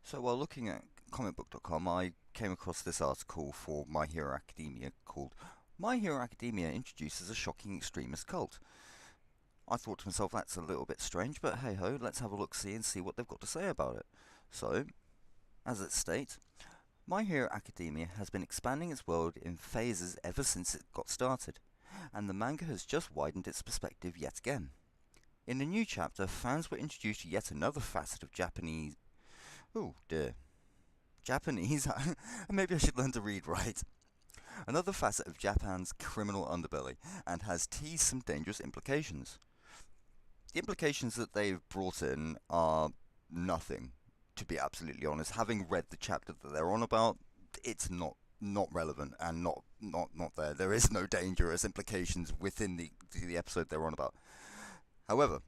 So while looking at comicbook.com, I came across this article for My Hero Academia called My Hero Academia Introduces a Shocking Extremist Cult. I thought to myself, that's a little bit strange, but hey ho, let's have a look-see and see what they've got to say about it. So, as it states, My Hero Academia has been expanding its world in phases ever since it got started, and the manga has just widened its perspective yet again. In the new chapter, fans were introduced to yet another facet of Japanese. Oh dear. Japanese? Maybe I should learn to read right. Another facet of Japan's criminal underbelly, and has teased some dangerous implications. The implications that they've brought in are nothing, to be absolutely honest. Having read the chapter that they're on about, it's not relevant and not there. There is no dangerous implications within the episode they're on about. However,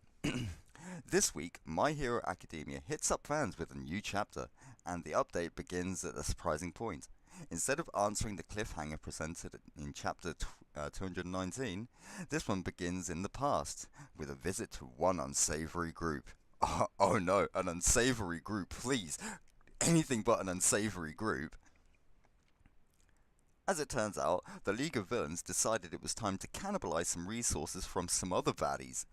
this week, My Hero Academia hits up fans with a new chapter, and the update begins at a surprising point. Instead of answering the cliffhanger presented in chapter 219, this one begins in the past, with a visit to one unsavory group. Oh no, an unsavory group, please. Anything but an unsavory group. As it turns out, the League of Villains decided it was time to cannibalize some resources from some other baddies.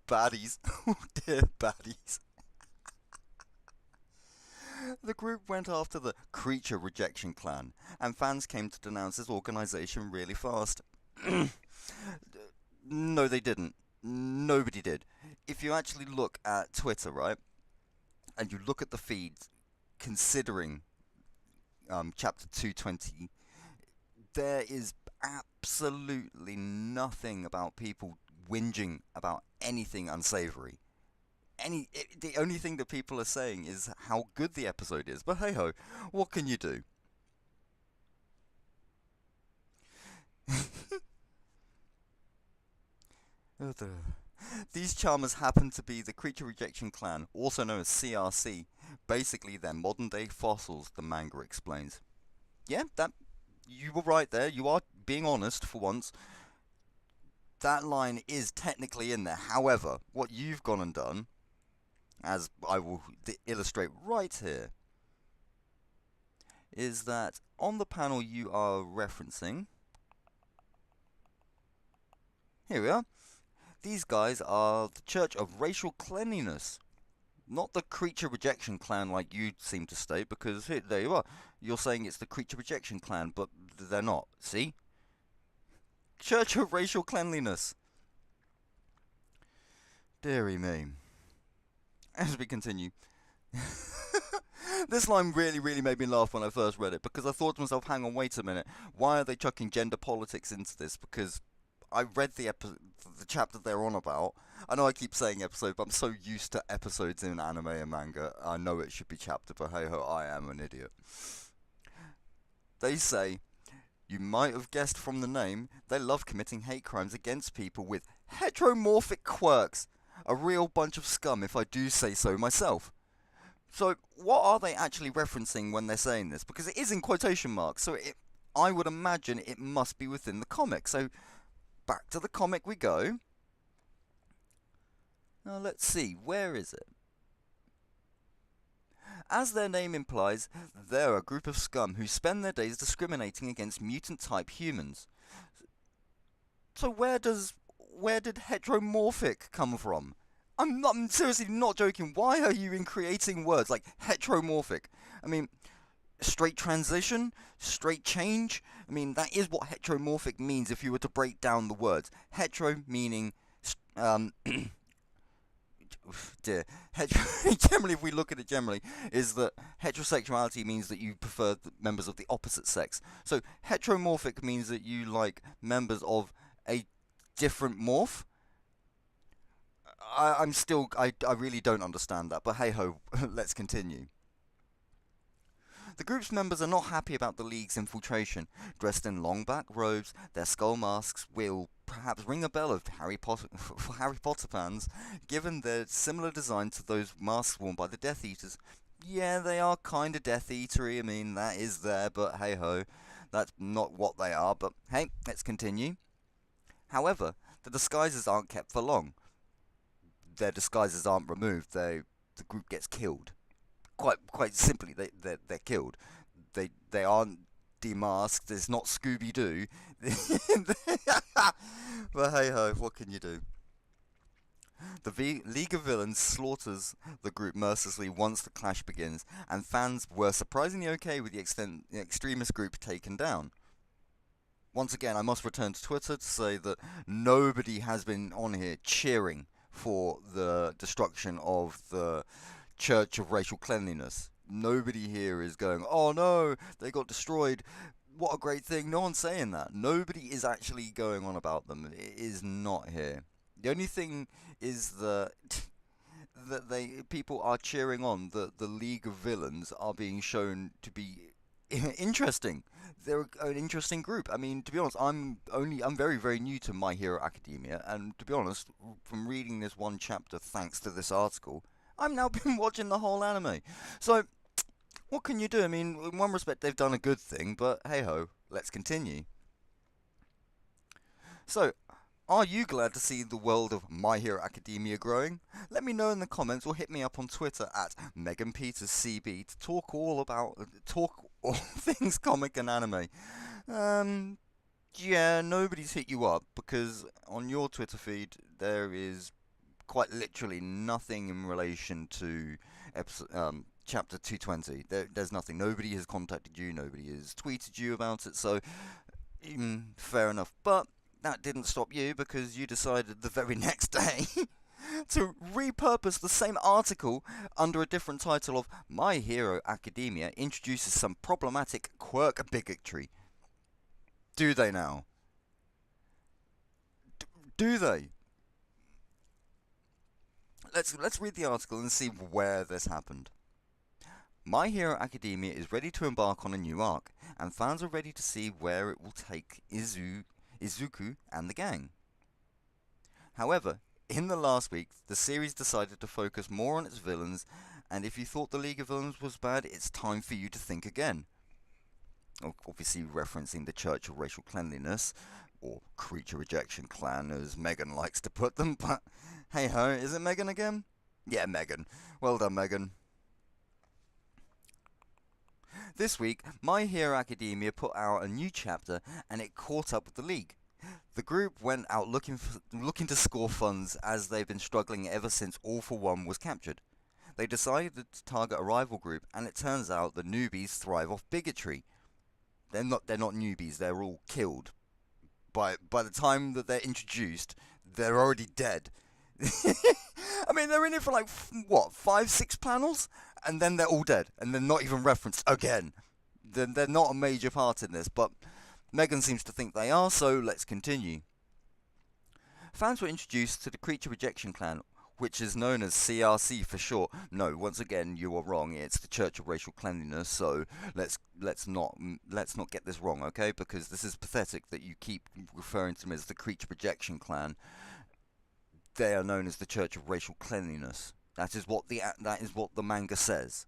Baddies. Oh dear, baddies. The group went after the Creature Rejection Clan, and fans came to denounce this organization really fast. No, they didn't. Nobody did. If you actually look at Twitter, right, and you look at the feeds, considering chapter 220, there is absolutely nothing about people whinging about anything unsavory. The only thing that people are saying is how good the episode is. But hey ho, what can you do? These charmers happen to be the Creature Rejection Clan, also known as CRC. Basically, they're modern day fossils, the manga explains. Yeah, that you were right there. You are being honest for once. That line is technically in there. However, what you've gone and done, as I will illustrate right here, is that on the panel you are referencing, here we are, these guys are the Church of Racial Cleanliness. Not the Creature Rejection Clan like you seem to state, because here, there you are. You're saying it's the Creature Rejection Clan, but they're not. See? Church of Racial Cleanliness. Deary me. As we continue. This line really made me laugh when I first read it, because I thought to myself, hang on, wait a minute. Why are they chucking gender politics into this? Because I read the chapter they're on about. I know I keep saying episode, but I'm so used to episodes in anime and manga. I know it should be chapter, but hey ho, I am an idiot. They say, you might have guessed from the name, they love committing hate crimes against people with heteromorphic quirks. A real bunch of scum, if I do say so myself. So, what are they actually referencing when they're saying this? Because it is in quotation marks, so I would imagine it must be within the comic. So, back to the comic we go. Now, let's see, where is it? As their name implies, they're a group of scum who spend their days discriminating against mutant-type humans. So where did heteromorphic come from? I'm seriously not joking. Why are you creating words like heteromorphic? I mean, straight transition? Straight change? I mean, that is what heteromorphic means if you were to break down the words. Hetero meaning, dear. Generally, if we look at it generally, is that heterosexuality means that you prefer members of the opposite sex. So heteromorphic means that you like members of a different morph. I really don't understand that, but hey ho, let's continue. The group's members are not happy about the League's infiltration. Dressed in long black robes, their skull masks will perhaps ring a bell of Harry Potter for Harry Potter fans, given their similar design to those masks worn by the Death Eaters. Yeah, they are kind of Death Eatery, I mean, that is there, but hey ho, that's not what they are, but hey, let's continue. However, the disguises aren't kept for long. Their disguises aren't removed, the group gets killed. quite simply, they're killed. They aren't demasked. It's not Scooby Doo. But hey ho, what can you do? The League of Villains slaughters the group mercilessly once the clash begins, and fans were surprisingly okay with the extremist group taken down. Once again, I must return to Twitter to say that nobody has been on here cheering for the destruction of the Church of Racial Cleanliness. Nobody here is going, oh no, they got destroyed. What a great thing. No one's saying that. Nobody is actually going on about them. It is not here. The only thing is that people are cheering on that the League of Villains are being shown to be interesting. They're an interesting group. I mean, to be honest, I'm very, very new to My Hero Academia, and to be honest, from reading this one chapter thanks to this article, I'm now been watching the whole anime. So, what can you do? I mean, in one respect, they've done a good thing, but hey ho, let's continue. So, are you glad to see the world of My Hero Academia growing? Let me know in the comments or hit me up on Twitter at MeganPetersCB to talk all things comic and anime. Yeah, nobody's hit you up because on your Twitter feed there is quite literally nothing in relation to chapter 220. There's nothing. Nobody has contacted you. Nobody has tweeted you about it. So, fair enough. But that didn't stop you because you decided the very next day to repurpose the same article under a different title of My Hero Academia introduces some problematic quirk bigotry. Do they now? Do they? Let's read the article and see where this happened. My Hero Academia is ready to embark on a new arc, and fans are ready to see where it will take Izuku and the gang. However, in the last week, the series decided to focus more on its villains, and if you thought the League of Villains was bad, it's time for you to think again. Obviously referencing the Church of Racial Cleanliness, or Creature Rejection Clan as Megan likes to put them, but hey ho, is it Megan again? Yeah, Megan. Well done, Megan. This week, My Hero Academia put out a new chapter and it caught up with the League. The group went out looking to score funds as they've been struggling ever since All For One was captured. They decided to target a rival group, and it turns out the newbies thrive off bigotry. They're not newbies, they're all killed. By the time that they're introduced, they're already dead. I mean, they're in it for like, 5-6 panels? And then they're all dead, and they're not even referenced again. They're not a major part in this, but Megan seems to think they are, so let's continue. Fans were introduced to the Creature Rejection Clan, which is known as CRC for short. No, once again, you are wrong. It's the Church of Racial Cleanliness, so let's not get this wrong, okay? Because this is pathetic that you keep referring to them as the Creature Rejection Clan. They are known as the Church of Racial Cleanliness. That is what the manga says.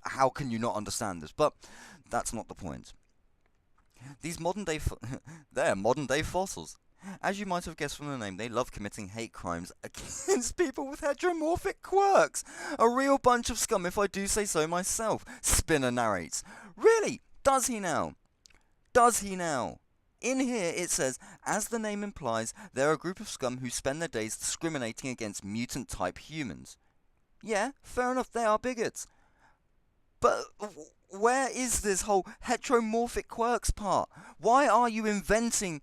How can you not understand this? But that's not the point. These they're modern day fossils. As you might have guessed from the name, they love committing hate crimes against people with heteromorphic quirks. A real bunch of scum, if I do say so myself. Spinner narrates. Really? Does he now? Does he now? In here it says, as the name implies, they're a group of scum who spend their days discriminating against mutant-type humans. Yeah, fair enough, they are bigots. But where is this whole heteromorphic quirks part? Why are you inventing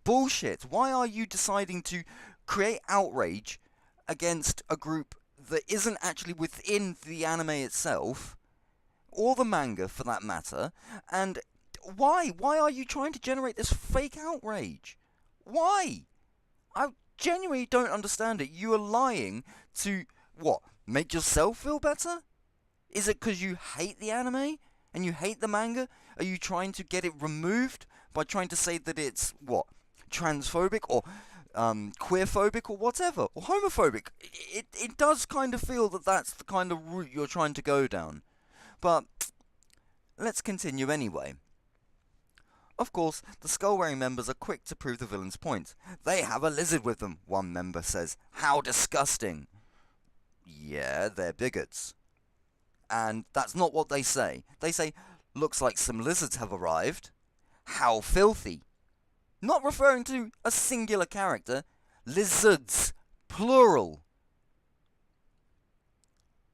bullshit? Why are you deciding to create outrage against a group that isn't actually within the anime itself, or the manga for that matter, and why? Why are you trying to generate this fake outrage? Why? I genuinely don't understand it. You are lying to, what, make yourself feel better? Is it because you hate the anime and you hate the manga? Are you trying to get it removed by trying to say that it's, what, transphobic or queerphobic or whatever, or homophobic? It does kind of feel that that's the kind of route you're trying to go down. But let's continue anyway. Of course, the skull-wearing members are quick to prove the villain's point. They have a lizard with them, one member says. How disgusting. Yeah, they're bigots. And that's not what they say. They say, looks like some lizards have arrived. How filthy. Not referring to a singular character. Lizards. Plural.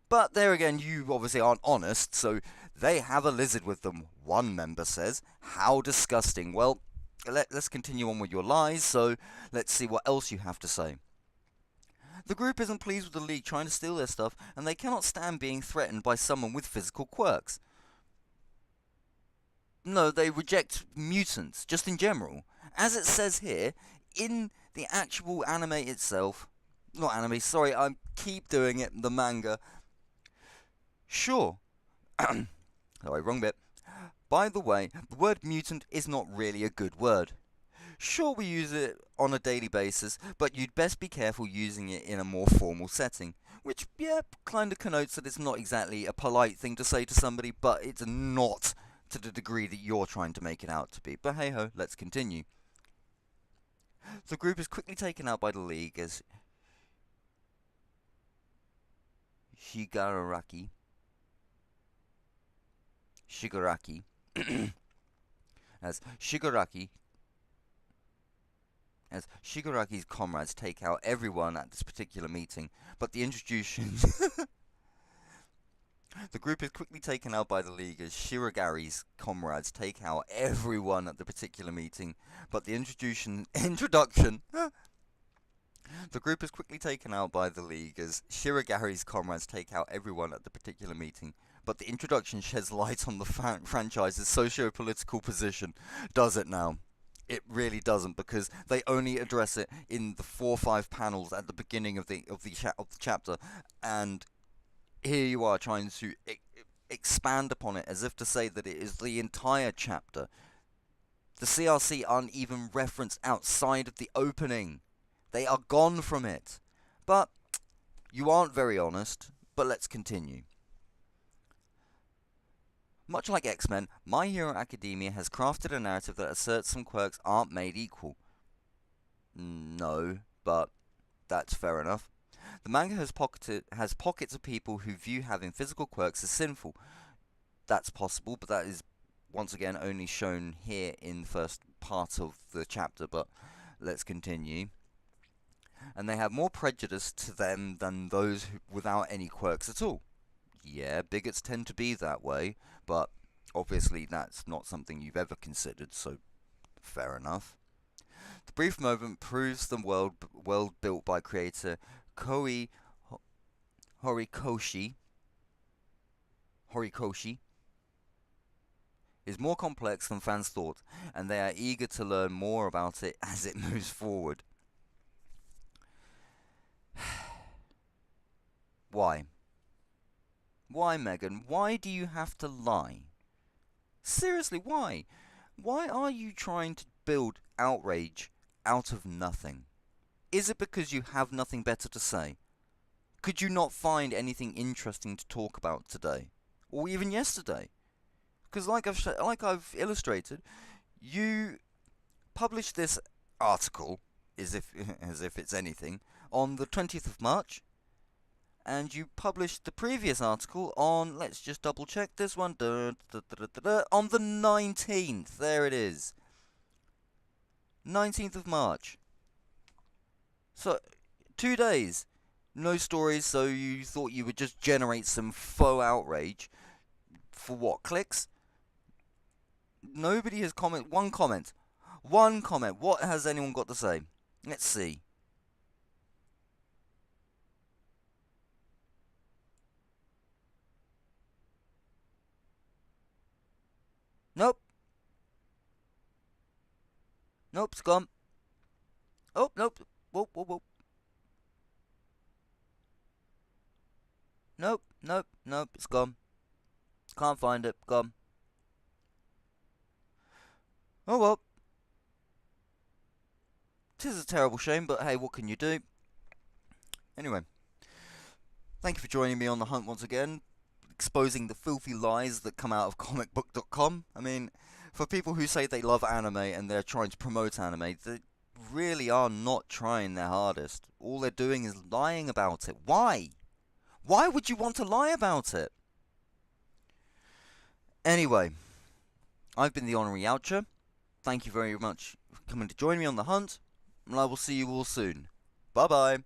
But there again, you obviously aren't honest, so they have a lizard with them, one member says. How disgusting. Well, let's continue on with your lies, so let's see what else you have to say. The group isn't pleased with the League trying to steal their stuff, and they cannot stand being threatened by someone with physical quirks. No, they reject mutants, just in general. As it says here, in the actual anime itself, not anime, sorry, I keep doing it, the manga. Sure. Sorry, wrong bit. By the way, the word mutant is not really a good word. Sure, we use it on a daily basis, but you'd best be careful using it in a more formal setting. Which, yeah, kind of connotes that it's not exactly a polite thing to say to somebody, but it's not to the degree that you're trying to make it out to be. But hey ho, let's continue. The group is quickly taken out by the League as Shigaraki as Shigaraki's comrades take out everyone at this particular meeting, but the introduction the group is quickly taken out by the League as Shiragari's comrades take out everyone at the particular meeting, but the introduction The group is quickly taken out by the League as Shiragari's comrades take out everyone at the particular meeting, but the introduction sheds light on the franchise's socio-political position. Does it now? It really doesn't, because they only address it in the 4 or 5 panels at the beginning of the chapter, and here you are trying to expand upon it as if to say that it is the entire chapter. The CRC aren't even referenced outside of the opening. They are gone from it. But you aren't very honest, but let's continue. Much like X-Men, My Hero Academia has crafted a narrative that asserts some quirks aren't made equal. No, but that's fair enough. The manga has pockets of people who view having physical quirks as sinful. That's possible, but that is, once again, only shown here in the first part of the chapter, but let's continue. And they have more prejudice to them than those without any quirks at all. Yeah, bigots tend to be that way, but obviously that's not something you've ever considered, so fair enough. The brief moment proves the world built by creator Koi Horikoshi is more complex than fans thought, and they are eager to learn more about it as it moves forward. Why? Why, Megan? Why do you have to lie? Seriously, why? Why are you trying to build outrage out of nothing? Is it because you have nothing better to say? Could you not find anything interesting to talk about today? Or even yesterday? Because like I've illustrated, you published this article, as if it's anything, on the 20th of March. And you published the previous article on, let's just double check this one, on the 19th. There it is. 19th of March. So, 2 days. No stories, so you thought you would just generate some faux outrage. For what, clicks? Nobody has commented. One comment. What has anyone got to say? Let's see. Nope. Nope, it's gone. Oh, nope. Whoa. Nope, it's gone. Can't find it, gone. Oh well. 'Tis a terrible shame, but hey, what can you do? Anyway. Thank you for joining me on the hunt once again, exposing the filthy lies that come out of comicbook.com. I mean, for people who say they love anime and they're trying to promote anime, they really are not trying their hardest. All they're doing is lying about it. Why? Why would you want to lie about it? Anyway, I've been the Honorary Oucher. Thank you very much for coming to join me on the hunt, and I will see you all soon. Bye bye.